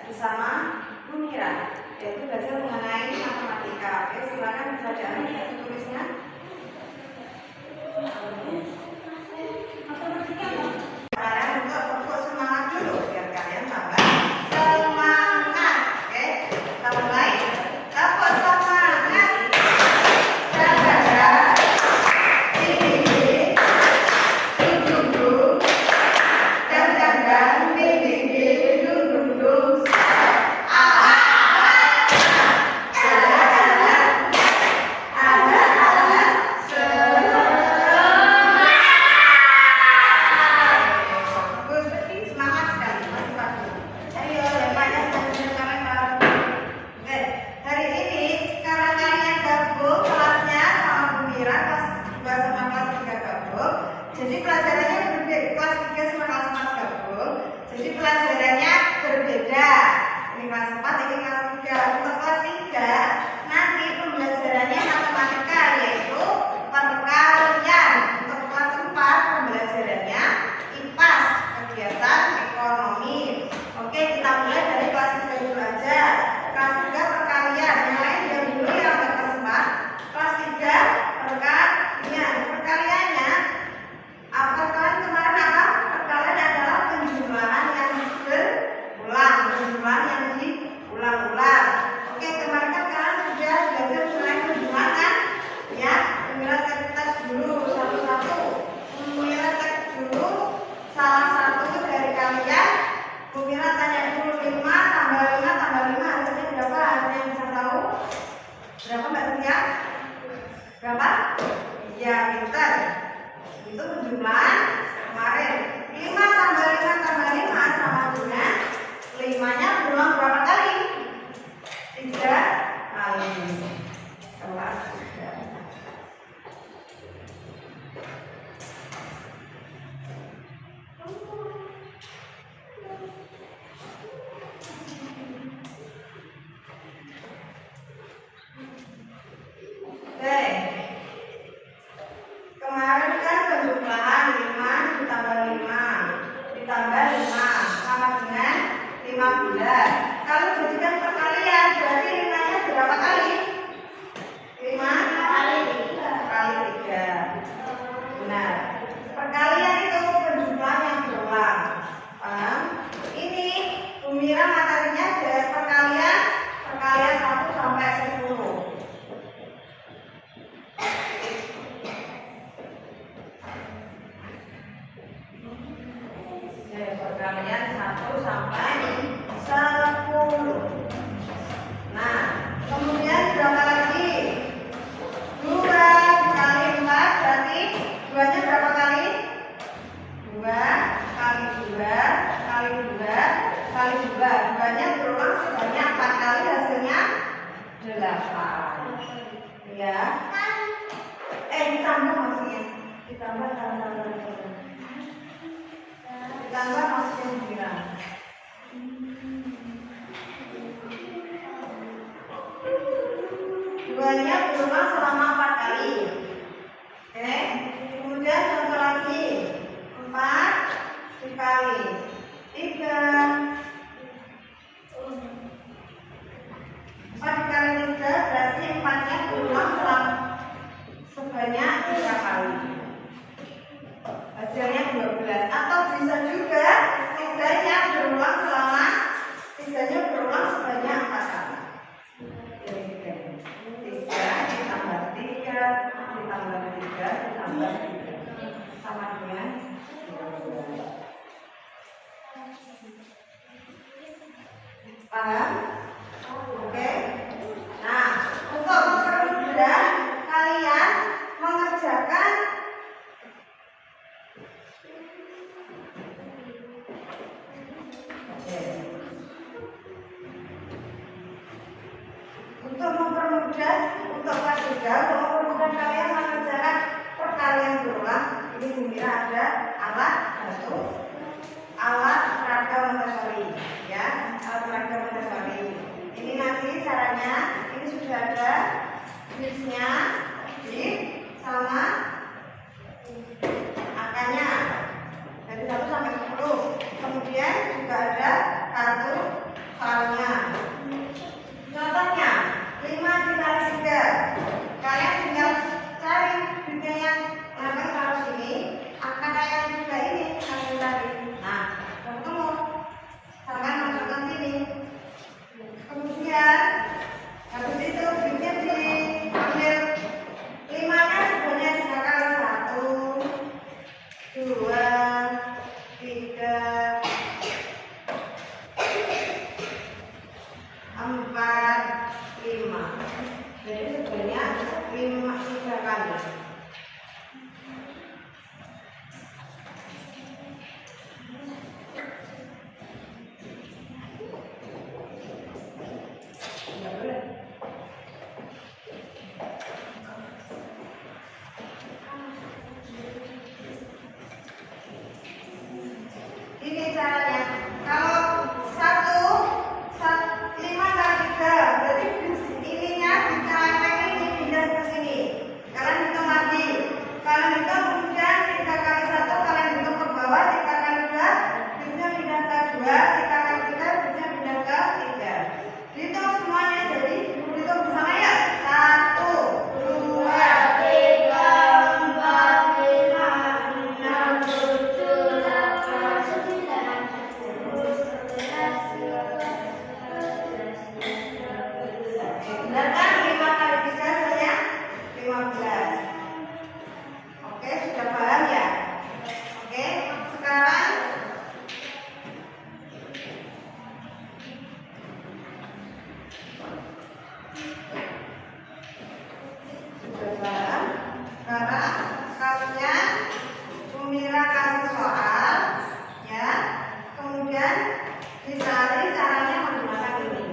bersama Bu Mira, yaitu belajar mengenai matematika. Oke, silakan bacaan dan tulisnya. Sekarang untuk pupuk semangat dulu biar kalian tambah semangat. Oke, kita mulai. Pupuk semangat. Jaga. Jadi pelajarannya berbeda, kelas 3 sama kelas 4 gabung. Jadi pelajarannya berbeda. Ini kelas 4, ini kelas 3. Untuk kelas 3 nanti pembelajarannya matematika, yaitu perkalian. Untuk kelas 4 pembelajarannya IPAS, kegiatan ekonomi. Oke, kita mulai dari kelas 3 dulu aja. Kelas 3 perkalian. Yang lain yang dulu yang kelas 4. Kelas 3 perkalian. Perkaliannya perkalian kemarin apa? Perkalian adalah penjumlahan yang berulang, penjumlahan yang diulang-ulang. Oke, kemarin kan kalian sudah belajar mengenai penjumlahan, ya. Mira tes dulu satu-satu. Mira tes dulu salah satu dari kalian. Bu Mira tanya dulu 5 tambah 5 tambah 5 hasilnya berapa? Ada yang bisa tahu? Berapa Mbak Cynthia? Berapa? Iya, pintar. Itu penjumlahan kemarin. 5 tambah 5 tambah 5 sama dengan 5-nya berulang berapa kali? 3 kali. Kelas 3. Oke. Kemarin kan penjumlahan 5 ditambah 5 ditambah 5 sama dengan 15. Kalau jadikan perkalian berarti 5-nya berapa kali? 5 kali 3. Benar. Perkalian itu penjumlahan yang berulang. Paham? Ini Bu Mira materinya dari perkalian 1 sampai 10. Perkalian 1 sampai 10. Nah, kemudian berapa lagi? 2 dikali 4 berarti 2-nya berapa kali? 2 kali 2 kali 2 kali 2. 2-nya berulang sebanyak 4 kali, hasilnya 8. Ya. Ditambah maksudnya. Ditambah maksudnya kira. Duanya berulang selama 4 kali. Oke. Kemudian contoh lagi. 4 dikali 3. 4 dikali 3 berarti 4-nya berulang sebanyak 3 kali. Hasilnya 12. Atau bisa juga 3-nya berulang sebanyak 4 kali. Jadi 3 ditambah 3 ditambah 3 ditambah 3 sama dengan 12. Paham? Oke. Nah, untuk mempermudah kalian mengerjakan untuk kelas 3, untuk mempermudah kalian mengerjakan perkalian berulang, ini Bu Mira ada alat peraga Montessori, ya, alat peraga Montessori. Ini nanti caranya, ini sudah ada listnya di sama angkanya dari 1 sampai 10. Kemudian juga ada kartu 4, 5. Jadi sebanyak 3 kali. Ini caranya. Kalau 5 kali 3, berarti ininya bisa lempeng ini pindah ke sini. Kalian hitung lagi. Kalian hitung kemudian 3 kali 1, kalian hitung ke bawah 3 kali 2, bisa pindah ke 2, 3 kali 3, bisa pindah ke 3. Hitung semuanya, jadi hitung bersama ya. 1, 2, 3, 4, 5, 6, 7, 8, 9, 10, 11, 12. Benar kan? 5 kali 3 saya 15. Oke, sudah paham ya? Oke, sekarang sudah paham. Sekarang kalian Umira kasih soal ya, kemudian dicari caranya menggunakan ini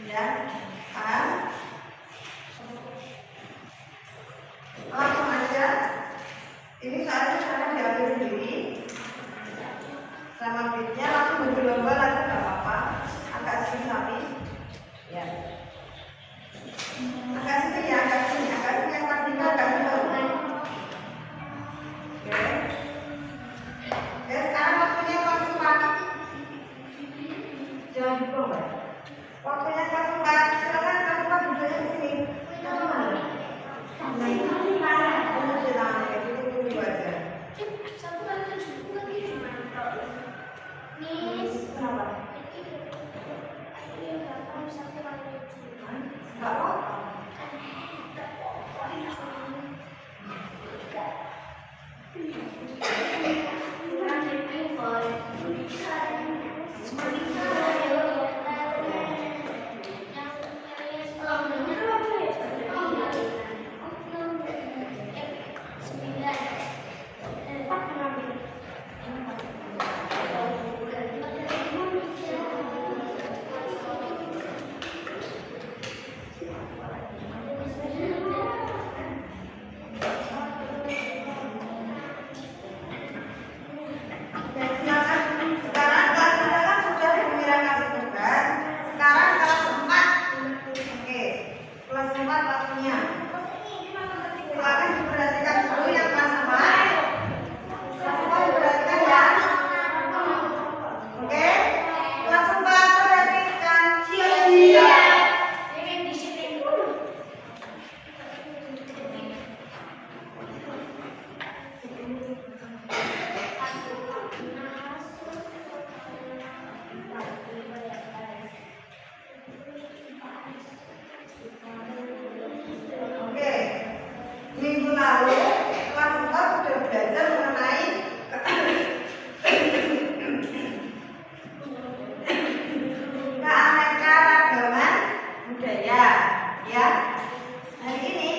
ya. Paham? Langsung aja. Ini soalnya saya diambil sendiri sama bitnya, langsung berlomba aja nggak apa-apa. Agak sini tapi ya. Agak sini ya, agak sini yang pasti agak sini. Oke. Oke, sekarang waktunya kelas 4. Jangan dibuang. Waktunya kelas 4. Silakan kelas 4 duduknya di sini. Nah, itu gimana? Kamu jangan kayak gitu dulu aja. Kenapa? Enggak apa-apa. Minggu lalu kelas 4 sudah belajar mengenai keanekaragaman budaya ya. Hari ini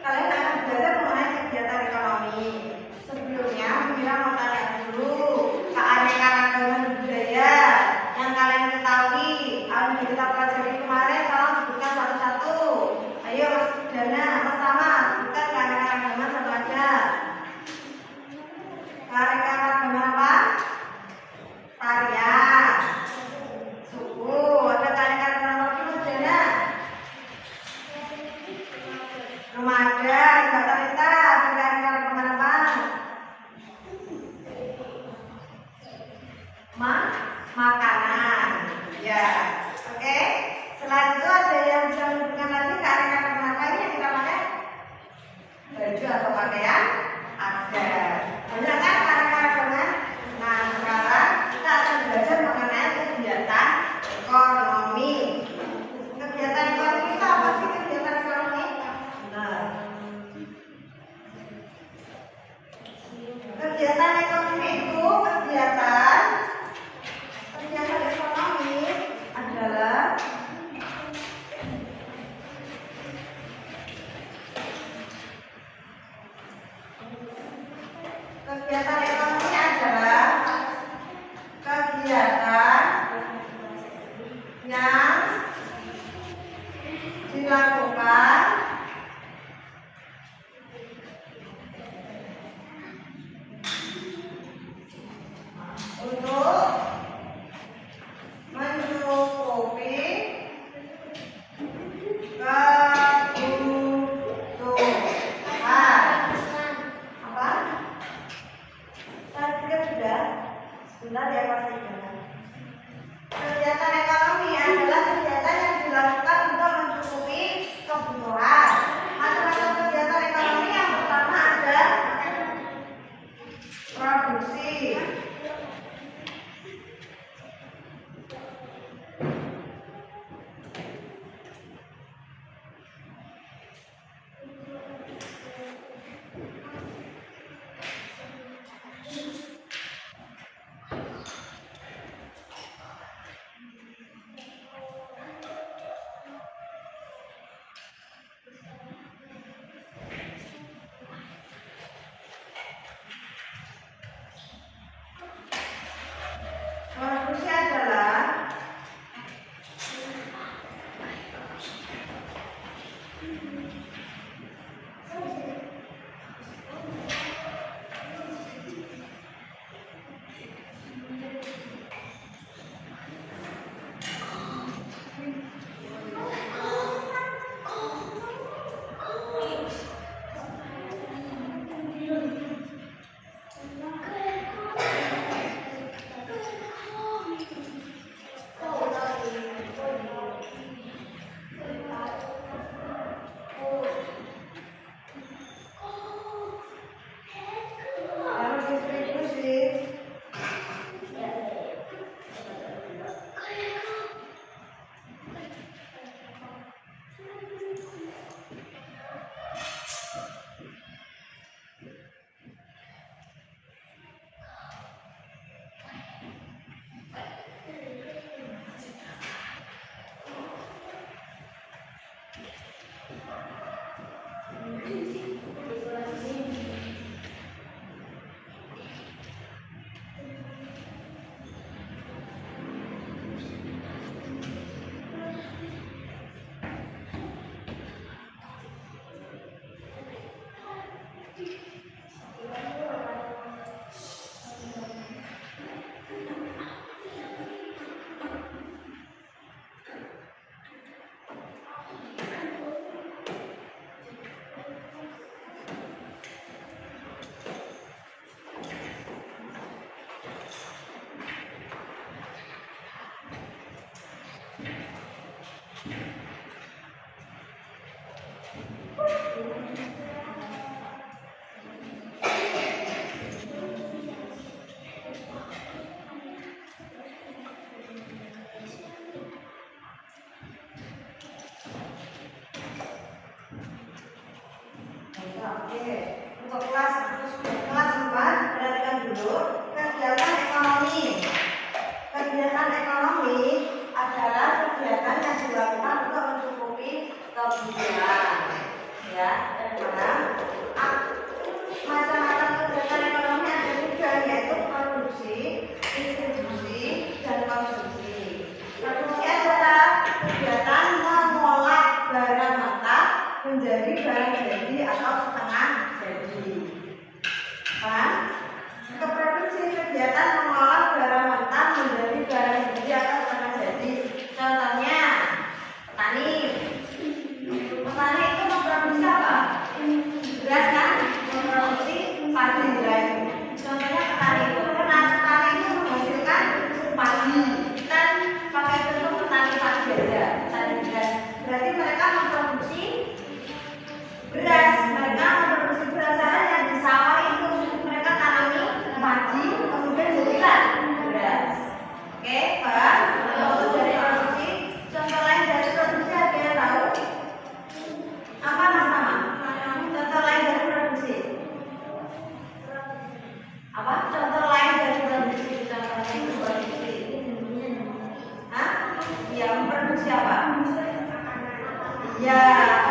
kalian akan belajar mengenai kegiatan ekonomi. Sebelumnya Mira mau tanya dulu keanekaragaman budaya yang kalian ketahui yang kita pelajari kemarin. Tolong sebutkan satu-satu. Ayo Mas Dana, Mas Tama, sebutkan keanekaragaman satu aja. Keanekaragaman apa? Tarian, suku. Ada keanekaragaman apa lagi Mas Dana? Remaja, Mbak Talita, ada keanekaragaman apa? Makanan. Ya, oke. Selain itu ada yang bisa menunjukkan lagi keanekaragaman apa ini yang kita pakai? Baju atau pakaian? Ada. Banyak kan keanekaragaman? Nah, sekarang kita akan belajar mengenai kegiatan ekonomi. Kegiatan ekonomi itu apa sih kegiatan ekonomi? Nah, kegiatan ekonomi itu kegiatan ekonomi adalah yang dilakukan untuk mencukupi kebutuhan. Apa? Tadi kan sudah. Sebentar ya pastikan. Kegiatan ekonomi adalah kegiatan yang dilakukan untuk mencukupi kebutuhan. Macam-macam kegiatan ekonomi yang pertama ada produksi. Produksi adalah harus distribusi. Oke, untuk kelas 4 perhatikan dulu kegiatan ekonomi. Kegiatan ekonomi adalah kegiatan yang dilakukan untuk mencukupi kebutuhan. Ya, macam-macam kegiatan ekonomi ada tiga, yaitu produksi, distribusi, dan konsumsi. Produksi adalah kegiatan mengolah barang mentah menjadi barang jadi atau setengah jadi. Paham? Keproduksi kegiatan mengolah barang mentah menjadi barang jadi atau setengah jadi. Contohnya petani. Petani itu memproduksi apa? Beras kan? Memproduksi padi beras. Contohnya petani itu menghasilkan padi. Dan pakai bentuk petani padi aja, petani beras. Berarti mereka memproduksi beras. Mereka memproduksi beras caranya di sawah itu mereka tanami padi, kemudian jadilah beras. Oke, paham? Contoh dari produksi. Contoh lain dari produksi ada yang tahu? Apa Mas Tama? Contoh lain dari produksi. Apa? Contoh lain dari produksi. Contohnya itu produksi. Hah? Ya, memproduksi apa? Ya,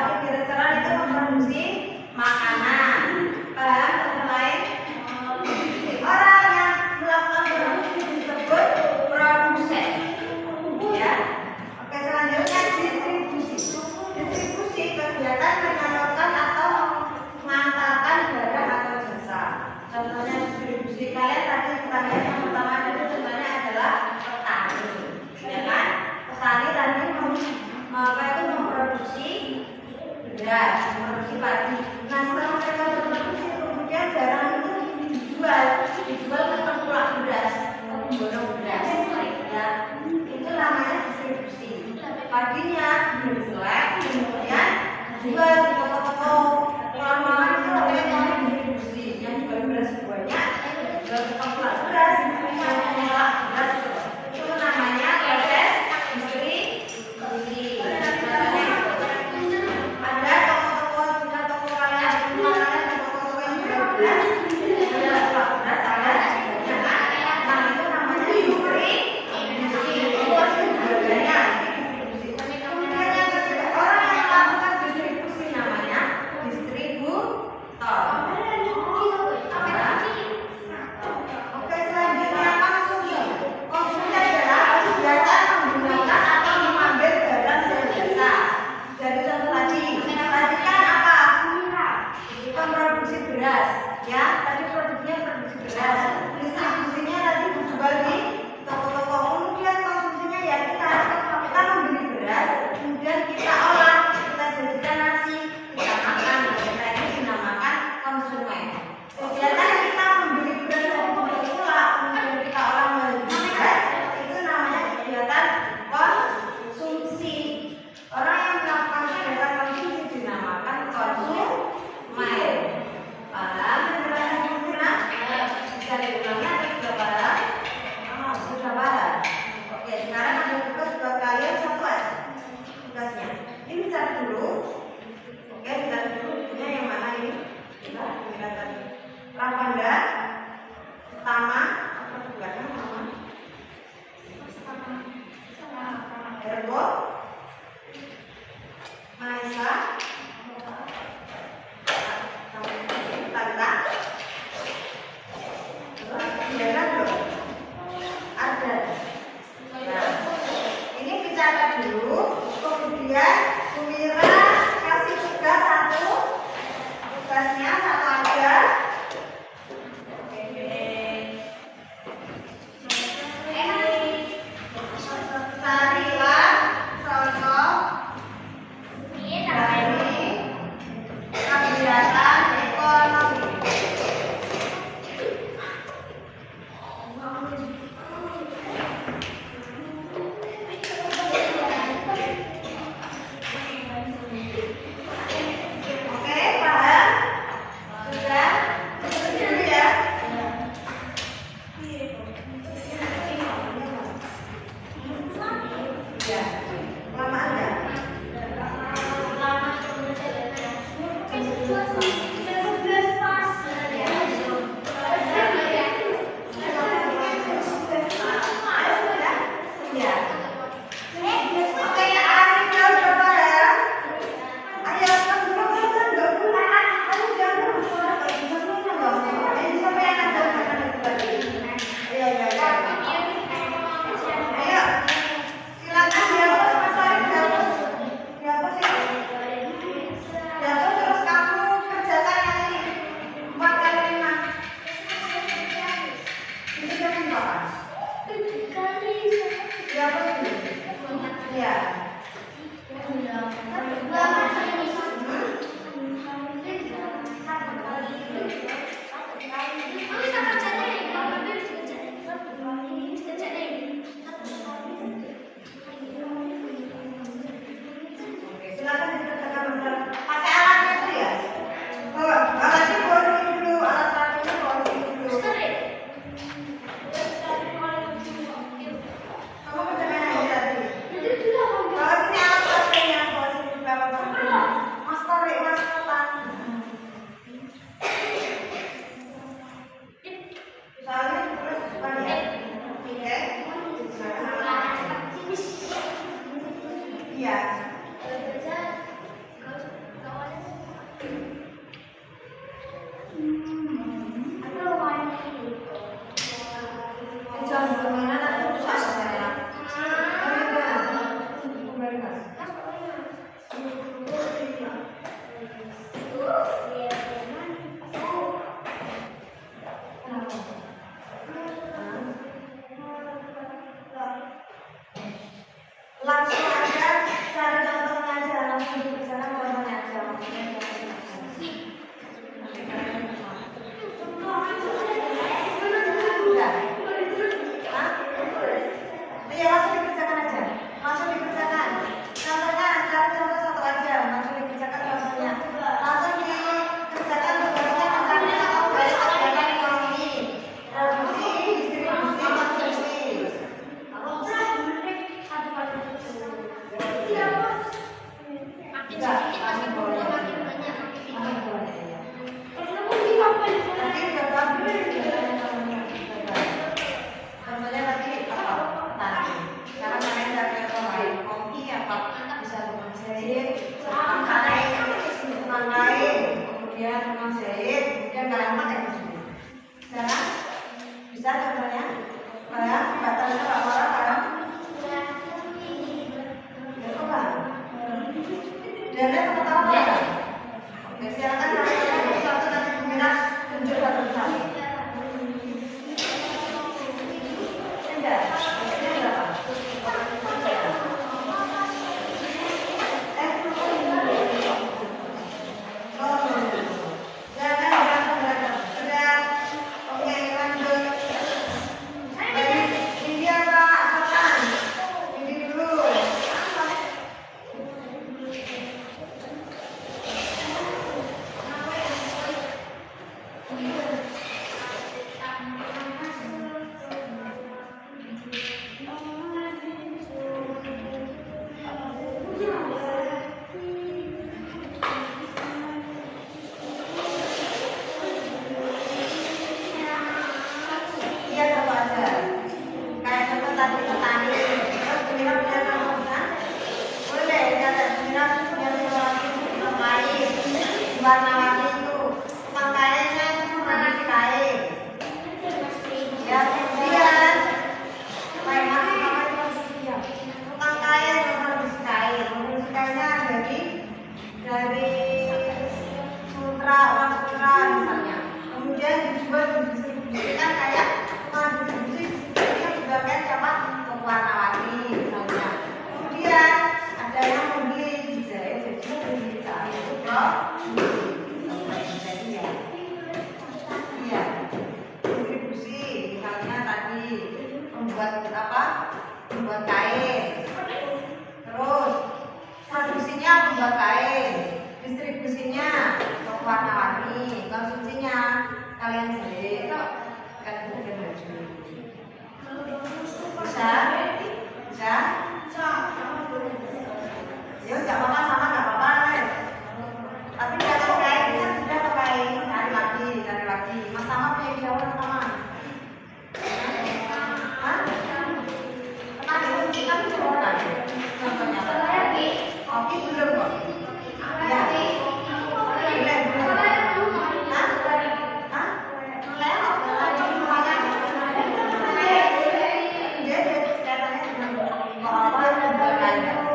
oke, di restoran itu memproduksi makanan. Paham? Contoh lain? Orang yang melakukan produksi disebut produsen. Ya. kita lihat yang pertama itu contohnya adalah petani, ya kan? Petani tadi memproduksi beras, memproduksi padi. Nah setelah mereka memproduksi kemudian barang itu dijual ke tengkulak beras, ke pemborong beras, ya. Itu namanya distribusi. Padinya diselek, kemudian dijual di toko-toko. Lama-lama itu namanya distribusi. Yang jual beras banyak, jual ke tengkulak beras, tengkulak beras itu namanya proses distribusi. Ada toko-toko, juga toko kalian, makanan di toko-toko yang jual beras, ada tengkulak beras, ada banyak. Nah itu namanya distribusi. Itu harus jualannya. langsung dikerjakan teman-teman aja. Iya, langsung dikerjakan aja. Langsung dikerjakan. Contohnya, cari contoh satu aja. Langsung dikerjakan contohnya. Langsung dikerjakan tugasnya misalnya pelajaran ekonomi, produksi, distribusi, konsumsi. Makin boleh. Nanti coba contohnya tadi apa? Tadi cara kalian dari lain kopi apa bisa tukang jahit, tukang kain, kemudian tukang jahit, kemudian kalian pakai di sini. Sekarang bisa contohnya kalian batasnya berapa orang kalian? Berapa? Dan pertama berapa? Oke, silakan kalian satu nanti peminat tunjuk satu-satu. Warna-warni itu tukang kainnya itu produksi kain ya, kemudian tukang kain produksi kainnya dari sutra misalnya, kemudian dijual didistribusikan kayak tukang distribusi dia sebagian siapa untuk warna-warni misalnya, kemudian ada yang membeli dijahit jadi beli kain itu iya, distribusi misalnya tadi membuat apa? Membuat kain. Terus produksinya membuat kain, distribusinya untuk warna-warni, konsumsinya kalian sendiri kan bikin baju. Bisa? Bisa? Ya nggak apa-apa, sama nggak apa-apa. Tapi jangan kain kan sudah pakai cari lagi. Mas Tama punya ide apa sama? Hah? Kan itu kan corona. Contohnya lagi. Oke belum kok. Ya. Belum. Hah? Hah? Dia katanya apa?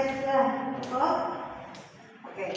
sudah cukup. Oke.